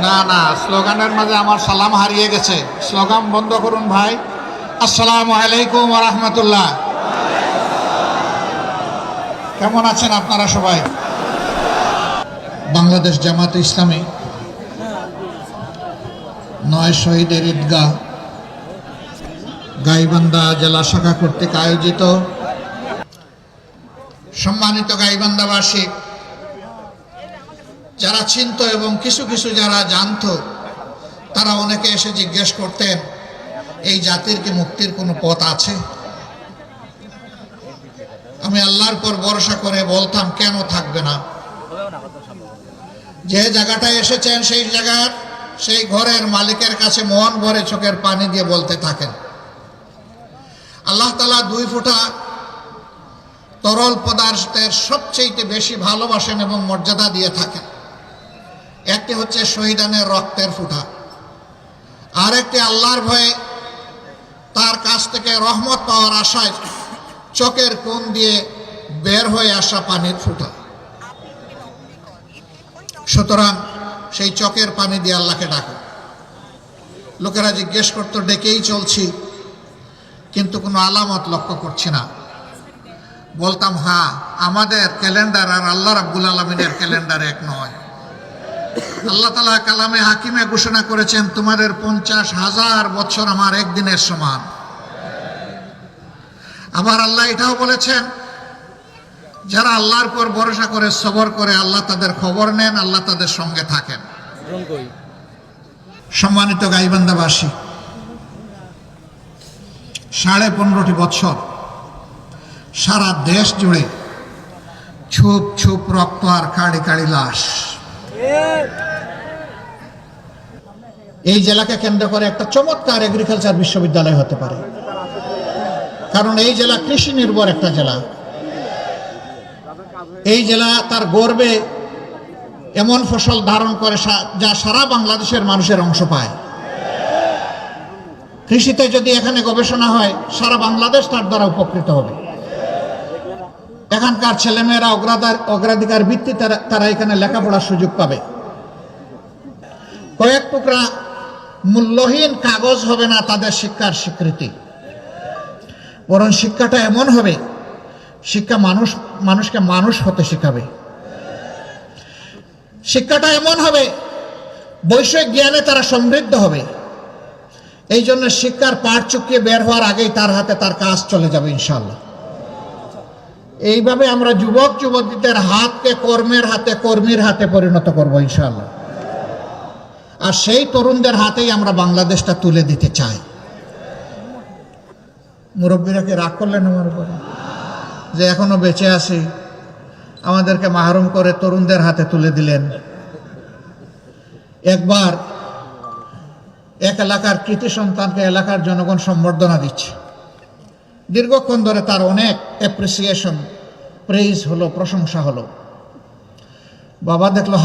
না না, স্লোগানের মাঝে আমার সালাম হারিয়ে গেছে। স্লোগান বন্ধ করুন ভাই। আসসালামু আলাইকুম ওয়া রাহমাতুল্লাহ। কেমন আছেন আপনারা সবাই? বাংলাদেশ জামাত ইসলামী ৯ শহীদের ঈদগাহ গাইবান্ধা জেলা শাখা কর্তৃক আয়োজিত সম্মানিত গাইবান্ধাবাসী, যারা চিনত এবং কিছু কিছু যারা জানত, তারা অনেকে এসে জিজ্ঞেস করতেন, এই জাতির কি মুক্তির কোনো পথ আছে? আমি আল্লাহর পর ভরসা করে বলতাম, কেন থাকবে না? যে জায়গাটায় এসেছেন সেই জায়গার সেই ঘরের মালিকের কাছে মন ভরে চোখের পানি দিয়ে বলতে থাকেন, আল্লাহ তাআলা 2 ফোঁটা তরল পদার্থের সবচেয়ে বেশি ভালোবাসেন এবং মর্যাদা দিয়ে থাকেন। একটি হচ্ছে শহীদানের রক্তের ফোঁটা, আর একটি আল্লাহর ভয়ে তার কাছ থেকে রহমত পাওয়ার আশায় চোখের কোণ দিয়ে বের হয়ে আসা পানির ফোঁটা। সুতরাং সেই চোখের পানি দিয়ে আল্লাহকে ডাকো। লোকেরা জিজ্ঞেস করতো, ডেকেই চলছি কিন্তু কোনো আলামত লক্ষ্য করছি না। বলতাম, হ্যাঁ, আমাদের ক্যালেন্ডার আর আল্লাহ রাব্বুল আলামিনের ক্যালেন্ডার এক নয়। আল্লাহ তাআলা কালামে হাকিমে ঘোষণা করেছেন, তোমাদের 50,000 বছর আমার একদিনের সমান। আবার আল্লাহ এটাও বলেছেন, যারা আল্লাহর পর ভরসা করে সবর করে, আল্লাহ তাদের খবর নেন, আল্লাহ তাদের সঙ্গে থাকেন। সম্মানিত গাইবান্ধাবাসী, 15.5 বছর সারা দেশ জুড়ে ছুপ ছুপ রক্ত আর কাড়ি কাড়ি লাশ। এই জেলাকে কেন্দ্র করে একটা চমৎকার এগ্রিকালচার বিশ্ববিদ্যালয় হতে পারে, কারণ এই জেলা কৃষি নির্ভর একটা জেলা। এই জেলা তার গর্বে এমন ফসল ধারণ করে যা সারা বাংলাদেশের মানুষের অংশ পায়। কৃষিতে যদি এখানে গবেষণা হয়, সারা বাংলাদেশ তার দ্বারা উপকৃত হবে। এখানকার ছেলেমেয়েরা অগ্রাধিকার ভিত্তিতে তারা এখানে লেখাপড়ার সুযোগ পাবে। কয়েক টুকরা মূল্যহীন কাগজ হবে না তাদের শিক্ষার স্বীকৃতি, বরং শিক্ষাটা এমন হবে, শিক্ষা মানুষকে মানুষ হতে শেখাবে। শিক্ষাটা এমন হবে, বৈষয়িক জ্ঞানে তারা সমৃদ্ধ হবে। এই জন্য শিক্ষার পাঠ চুকিয়ে বের হওয়ার আগেই তার হাতে তার কাজ চলে যাবে ইনশাআল্লাহ। এইভাবে আমরা যুবক যুবতীদের হাতকে কর্মের হাতে, কর্মীর হাতে পরিণত করব ইনশাআল্লাহ। আর সেই তরুণদের হাতেই আমরা বাংলাদেশটা তুলে দিতে চাই। মুরব্বীরা কি রাগ করলেন আমার উপরে যে এখনো বেঁচে আছি, আমাদেরকে মাহরুম করে তরুণদের হাতে তুলে দিলেন? একবার এক এলাকার কৃতি সন্তানকে এলাকার জনগণ সম্বর্ধনা দিচ্ছে। দীর্ঘক্ষণ ধরে তার অনেক অ্যাপ্রিসিয়েশন, প্রেইজ হলো, প্রশংসা হলো। বাবা দেখলো